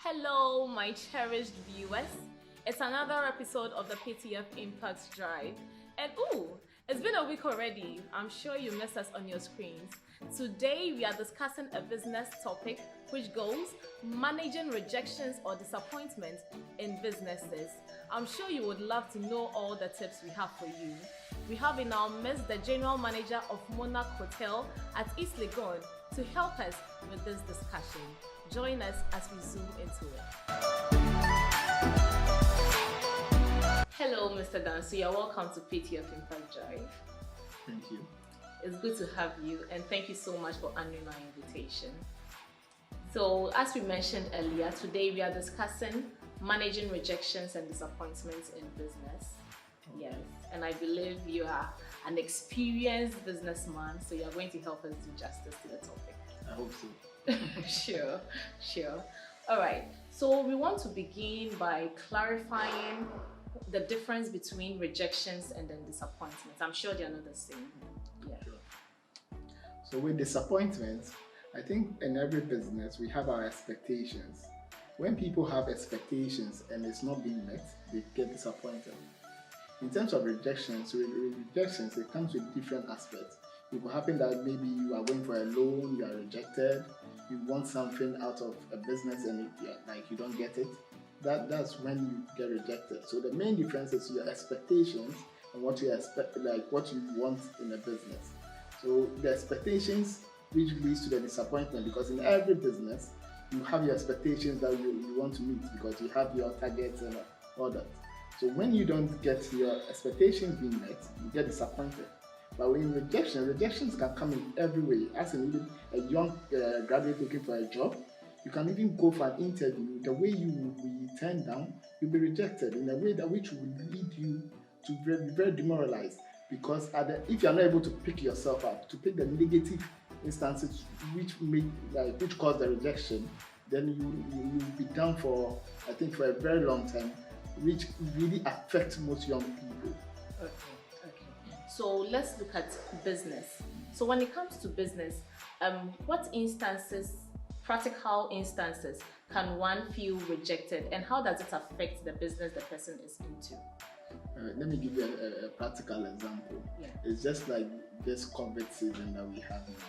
Hello, my cherished viewers. It's another episode of the PTF Impact Drive. And it's been a week already. I'm sure you missed us on your screens. Today, we are discussing a business topic which goes managing rejections or disappointment in businesses. I'm sure you would love to know all the tips we have for you. We have in our midst the General Manager of Monarch Hotel at East Legon to help us with this discussion. Join us as we zoom into it. Hello, Mr. Danso. You're welcome to PTF Impact Drive. Thank you. It's good to have you, and thank you so much for honoring our invitation. So, as we mentioned earlier, today we are discussing managing rejections and disappointments in business. Yes, and I believe you are an experienced businessman, so you are going to help us do justice to the topic. I hope so. Sure. All right. So we want to begin by clarifying the difference between rejections and then disappointments. I'm sure they're not the same. Yeah. Sure. So with disappointments, I think in every business we have our expectations. When people have expectations and it's not being met, they get disappointed. In terms of rejections, it comes with different aspects. It will happen that maybe you are going for a loan, you are rejected, you want something out of a business and you don't get it. That's when you get rejected. So the main difference is your expectations and what you expect, what you want in a business. So the expectations which leads to the disappointment, because in every business you have your expectations that you want to meet because you have your targets and all that. So when you don't get your expectations being met, you get disappointed. But in rejections can come in every way. As in even a young graduate looking for a job, you can even go for an interview. The way you will be turned down, you'll be rejected in a way that which will lead you to be very demoralized. Because if you're not able to pick yourself up, to pick the negative instances which cause the rejection, then you'll be down for a very long time, which really affects most young people. Okay. So let's look at business. So when it comes to business, what practical instances, can one feel rejected, and how does it affect the business the person is into? Let me give you a practical example. Yeah. It's just like this COVID season that we have now.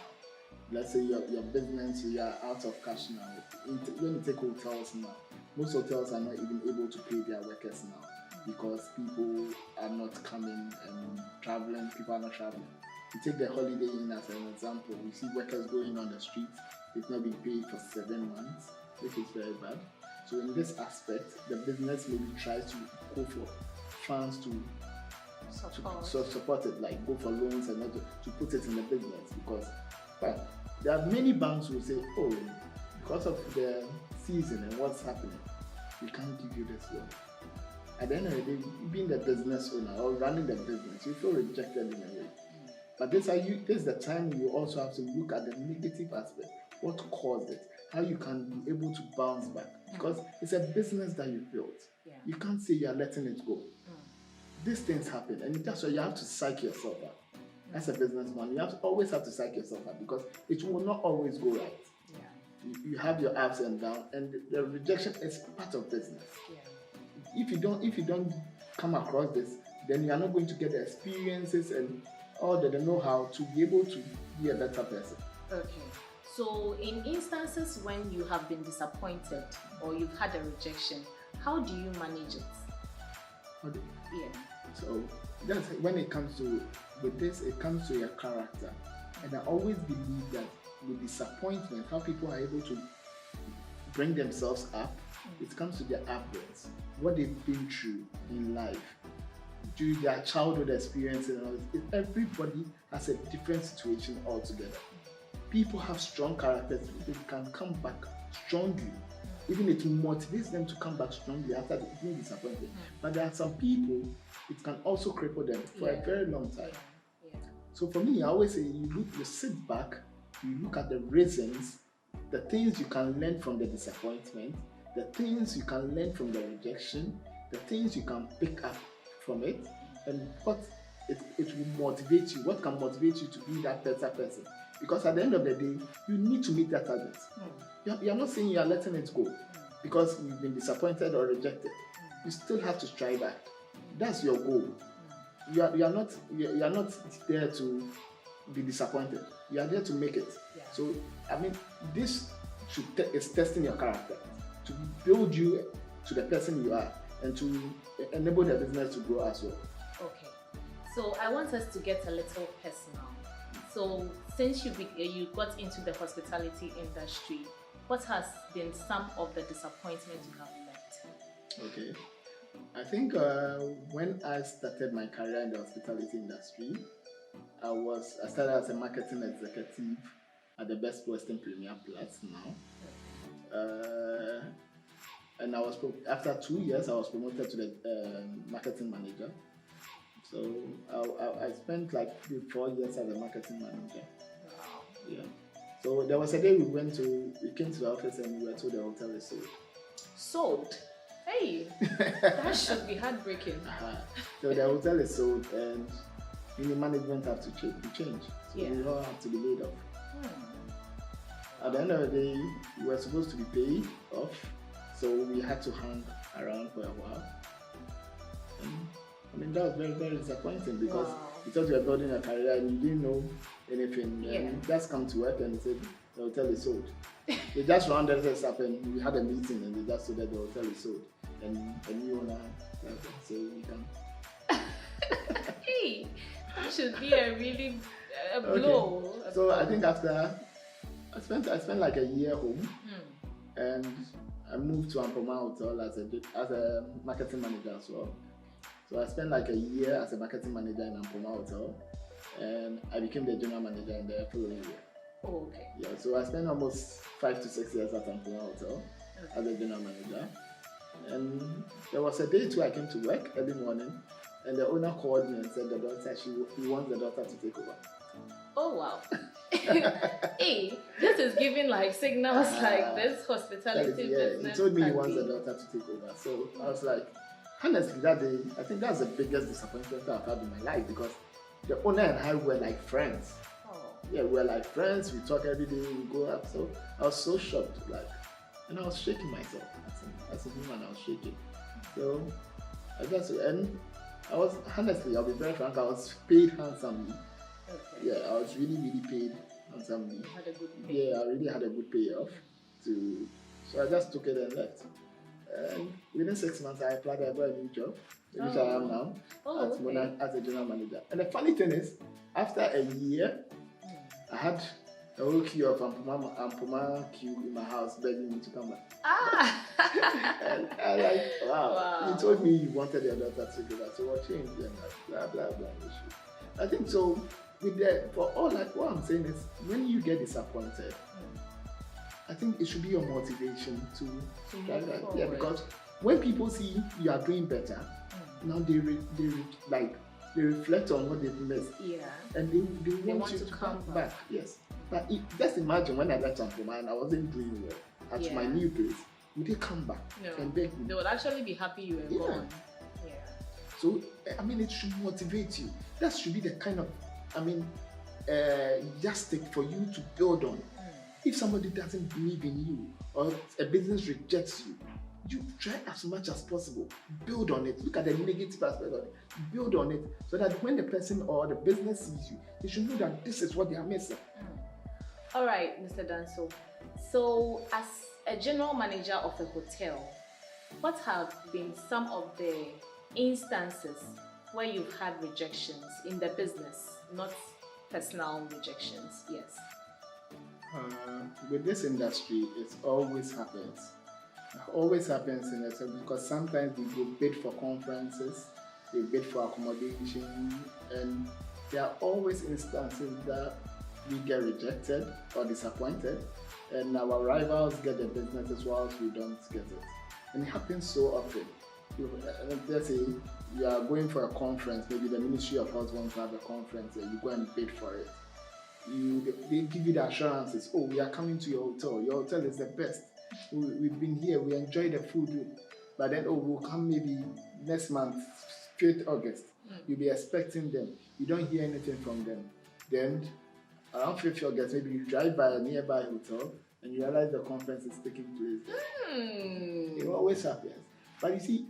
Let's say your business, you are out of cash now. When you take hotels now, most hotels are not even able to pay their workers now, because people are not coming and traveling, people are not traveling. You take the Holiday Inn as an example, we see workers going on the streets, they've not been paid for 7 months, which is very bad. So in this aspect, the business maybe tries to go for funds to support it, like go for loans and not to put it in the business, because there are many banks who say, because of the season and what's happening, we can't give you this loan. At the end of the day, being the business owner or running the business, you feel rejected in a way. But this is the time you also have to look at the negative aspect. What caused it? How you can be able to bounce back. Because it's a business that you built. Yeah. You can't say you are letting it go. These things happen, and that's why you have to psych yourself up. As a businessman, you always have to psych yourself up, because it will not always go right. Yeah. You have your ups and downs, and the rejection is part of business. Yeah. If you don't come across this, then you are not going to get the experiences and all the know-how to be able to be a better person. Okay. So in instances when you have been disappointed or you've had a rejection, how do you manage it? So that's when it comes to it comes to your character. And I always believe that with disappointment, how people are able to bring themselves up, it comes to their upbringings, what they've been through in life, during their childhood experience, and all. Everybody has a different situation altogether. People have strong characters; they can come back strongly. Even it motivates them to come back strongly after being disappointed. But there are some people, it can also cripple them for a very long time. Yeah. So for me, I always say you sit back, you look at the reasons, the things you can learn from the disappointment, the things you can learn from the rejection, the things you can pick up from it, and what it will motivate you, what can motivate you to be that better person. Because at the end of the day, you need to meet that target. You're not saying you are letting it go. because you've been disappointed or rejected, you still have to try back. That's your goal. You are not there to be disappointed. You are there to make it. Yeah. So I mean, this is testing your character to build you to the person you are and to enable the business to grow as well. Okay. So I want us to get a little personal. So since you got into the hospitality industry, what has been some of the disappointments you have met? Okay. I think when I started my career in the hospitality industry, I started as a marketing executive at the Best Western Premier Plus now. And after 2 years, I was promoted to the marketing manager. So I spent like 4 years as a marketing manager. Wow. Yeah. So there was a day we came to the office and we were told the hotel is sold. Sold? Hey, that should be heartbreaking. So the hotel is sold and the management have to change. So Yeah. we all have to be laid off. At the end of the day, we were supposed to be paid off, so we had to hang around for a while. And, I mean, that was very, very disappointing because you thought you were building a career and you didn't know anything. Yeah. And you just come to work and said the hotel is sold. They just rounded us up and we had a meeting and they just said that the hotel is sold. And a new owner, so we can. Hey, that should be a really blow. Okay. So I think after I spent like a year home, and I moved to Ampoma Hotel as a marketing manager as well. So I spent like a year as a marketing manager in Ampoma Hotel, and I became the general manager in the following year. Oh, okay. Yeah, so I spent almost 5 to 6 years at Ampoma Hotel as a general manager. And there was a day too I came to work early morning, and the owner called me and said he wants the daughter to take over. Oh wow. Hey, this is giving like signals like this hospitality business. He told me he wants the daughter to take over. So I was like, honestly, that day, I think that's the biggest disappointment I've had in my life because the owner and I were like friends. Oh. Yeah, we were like friends. We talk every day. We go out. So I was so shocked, and I was shaking myself as a human. I was shaking. So I was honestly, I'll be very frank. I was paid handsomely. Okay. Yeah, I was really, really paid handsomely. You had a good pay. Yeah, I really had a good payoff. So I just took it and left. And within 6 months, I applied for a new job, which I am now at Monarch as a general manager. And the funny thing is, after a year, I had a whole queue of Ampoma queue in my house begging me to come back. And I like, wow. You told me you wanted your daughter to do that, so what changed? And blah, blah, blah. I think so. What I'm saying is, when you get disappointed, I think it should be your motivation to try that. Yeah, because when people see you are doing better, now they reflect on what they've missed. Yeah. And they want you to come back. Yes. But just imagine when I left Ampoma and I wasn't doing well at my new place, would they come back and beg me? They would actually be happy you were gone. Yeah. So, I mean, it should motivate you. That should be the kind of, yardstick for you to build on. If somebody doesn't believe in you or a business rejects you, you try as much as possible. Build on it. Look at the negative aspect of it. Build on it so that when the person or the business sees you, they should know that this is what they are missing. All right, Mr. Danso. So, as a general manager of a hotel, what have been some of the instances where you've had rejections in the business, not personal rejections? Yes. With this industry, it always happens. It always happens in it because sometimes we go bid for conferences, they bid for accommodation, and there are always instances that we get rejected or disappointed, and our rivals get the businesses whilst we don't get it. And it happens so often. Let's say you are going for a conference, maybe the Ministry of Health wants to have a conference, and you go and bid for it. They give you the assurances, we are coming to your hotel is the best, we've been here, we enjoy the food, but then we'll come maybe next month, straight August. You'll be expecting them, you don't hear anything from them. Then around 5th August, maybe you drive by a nearby hotel and you realize the conference is taking place. always happens. But you see,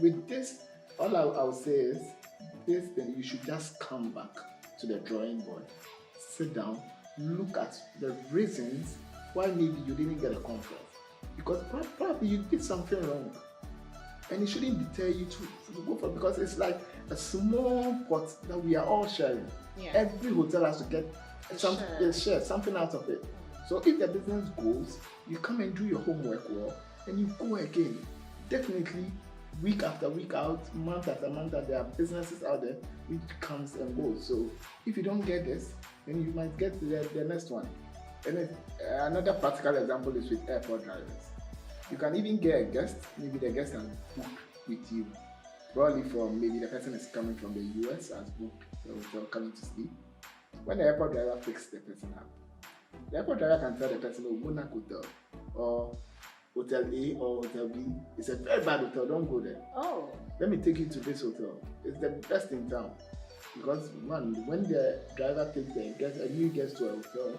with this, I'll say is this thing, you should just come back to the drawing board, sit down, look at the reasons why maybe you didn't get a conference. Because probably you did something wrong. And it shouldn't deter you to go for it, because it's like a small pot that we are all sharing. Yeah. Every hotel has to get share something out of it. So if the business goes, you come and do your homework well, and you go again. Definitely, week after week out, month after month, there are businesses out there which comes and goes. So if you don't get this, then you might get the next one. And another practical example is with airport drivers. You can even get a guest, maybe the guest has booked with you. Probably maybe the person is coming from the US, has booked the hotel, coming to sleep. When the airport driver picks the person up, the airport driver can tell the person, oh, Monarch Hotel, or Hotel A or Hotel B, it's a very bad hotel, don't go there. Oh. Let me take you to this hotel. It's the best in town. Because, man, when the driver takes a new guest to a hotel,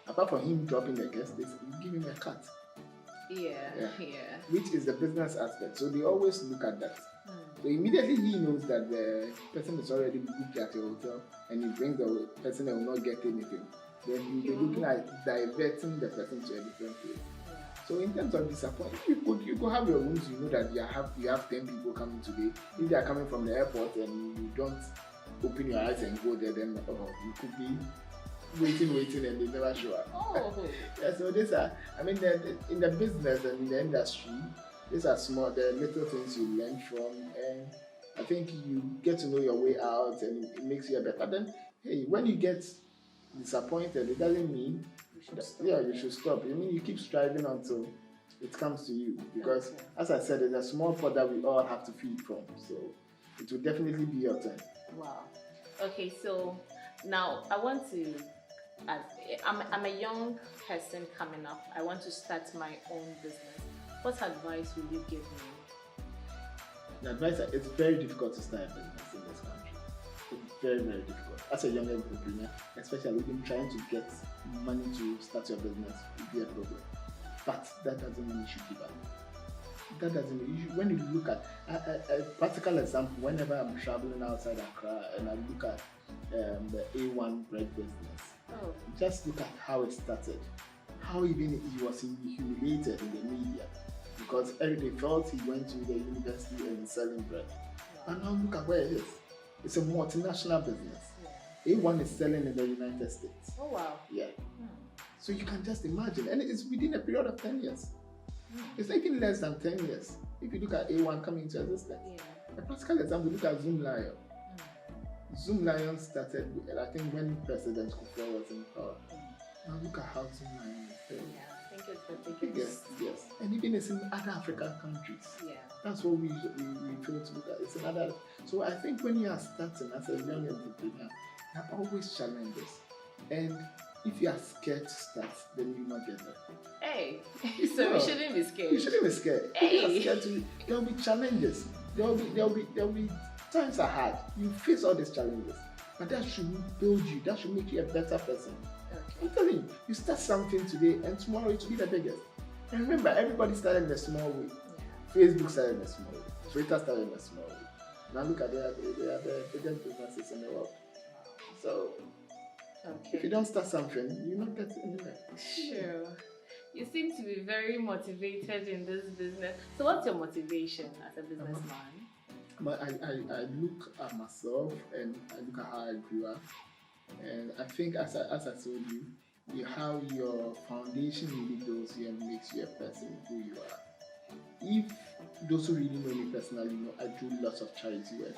apart from him dropping the guest, they give him a cut. Yeah. Which is the business aspect. So they always look at that. So immediately he knows that the person is already booked at your hotel, and he brings the person that will not get anything. Then you'll be looking at diverting the person to a different place. So in terms of disappointment, you could have your rooms. You know that you have 10 people coming today. If they are coming from the airport and you don't open your eyes and go there, then you could be waiting, and they never show up. Oh. Yeah. So these are, in the business and in the industry, these are the little things you learn from, and I think you get to know your way out, and it makes you a better. But then, hey, when you get disappointed, it doesn't mean you should stop. I mean, you keep striving until it comes to you, because as I said, it's a small pot that we all have to feed from. So it will definitely be your turn. Wow. Okay, so now I want to, I'm a young person coming up. I want to start my own business. What advice will you give me? The advice is it's very difficult to start a business in this country. It's very, very difficult. As a young entrepreneur, especially even trying to get money to start your business will be a problem. But that doesn't mean you should give up. That doesn't mean when you look at a practical example, whenever I'm traveling outside Accra and I look at the A1 bread business, just look at how it started, how even he was humiliated in the media because everybody felt he went to the university and selling bread. And now look at where it is. It's a multinational business. A1 is selling in the United States. Oh wow. Yeah. So you can just imagine, and it's within a period of 10 years. It's even less than 10 years. If you look at A1 coming into existence. A practical example, look at Zoom Lion. Zoom Lion started, I think, when President Kufuor was in power. Now look at how Zoom Lion is doing. I think it's the biggest. Yes. And even it's in other African countries. That's what we fail to look at. It's another. So I think when you are starting as a young entrepreneur, there are always challenges. And if you are scared to start, then you will not get there. Hey, so we shouldn't be scared. You shouldn't be scared. Hey. If you are scared there will be challenges. There will be times are hard. You face all these challenges, but that should build you. That should make you a better person. I'm telling you, you start something today, and tomorrow it will be the biggest. And remember, everybody started in a small way. Facebook started in a small way. Twitter started in a small way. Now look at they are the biggest businesses in the world. So. If you don't start something, you're not getting anywhere. Sure. You seem to be very motivated in this business. So what's your motivation as a businessman? I look at myself and I look at how I grew up. And I think as I told you, how your foundation really builds you and makes you a person who you are. If those who really know me personally know, I do lots of charity work.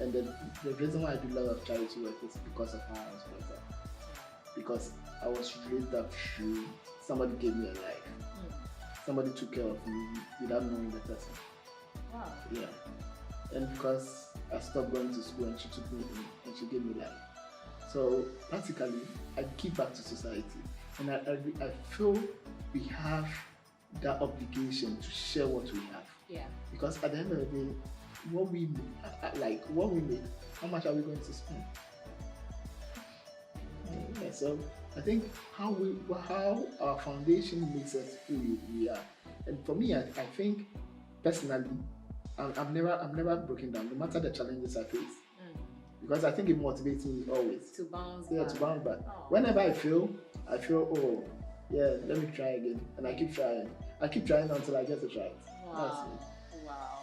And the reason why I do a lot of charity work is because of how I was brought up. Because I was raised up through somebody gave me a life. Somebody took care of me without knowing the person. Wow. Yeah. And because I stopped going to school and she took me in and she gave me life. So practically, I give back to society. And I feel we have that obligation to share what we have. Yeah. Because at the end of the day, what we make, how much are we going to spend? Yeah, so I think how our foundation makes us who we are, and for me, I think personally, I'm never broken down, no matter the challenges I face. Because I think it motivates me always. To bounce back. To bounce back. Oh. Whenever I feel, oh, yeah, let me try again. And I keep trying. I keep trying until I get it right. Wow. Wow.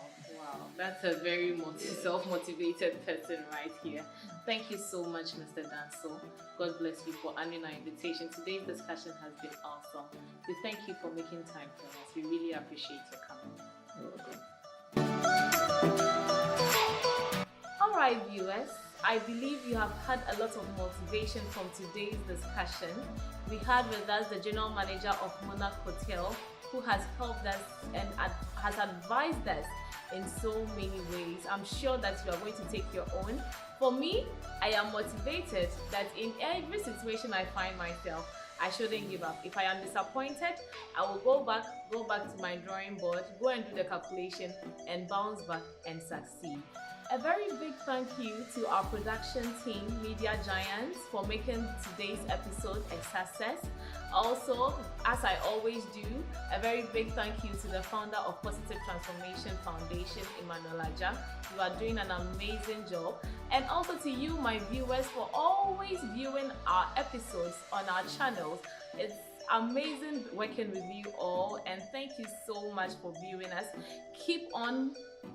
That's a very self-motivated person right here. Thank you so much, Mr. Danso. God bless you for honoring our invitation. Today's discussion has been awesome. We thank you for making time for us. We really appreciate your coming. You're welcome. Alright, viewers. I believe you have had a lot of motivation from today's discussion. We had with us the General Manager of Monarch Hotel, who has helped us and has advised us in so many ways. I'm sure that you are going to take your own. For me, I am motivated that in every situation I find myself, I shouldn't give up. If I am disappointed, I will go back to my drawing board, go and do the calculation and bounce back and succeed. A very big thank you to our production team, Media Giants, for making today's episode a success. Also, as I always do, a very big thank you to the founder of Positive Transformation Foundation, Emmanuel Aja. You are doing an amazing job. And also to you, my viewers, for always viewing our episodes on our channels. It's amazing working with you all, and thank you so much for viewing us. Keep on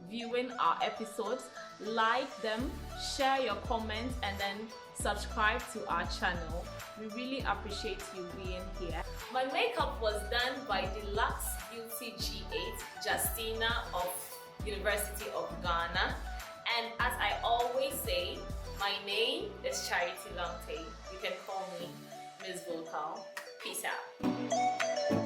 viewing our episodes, like them, share your comments, and then subscribe to our channel. We really appreciate you being here. My makeup was done by Deluxe Beauty G8 Justina of University of Ghana, and as I always say, my name is Charity Longte. You can call me Ms. Vocal. Peace out.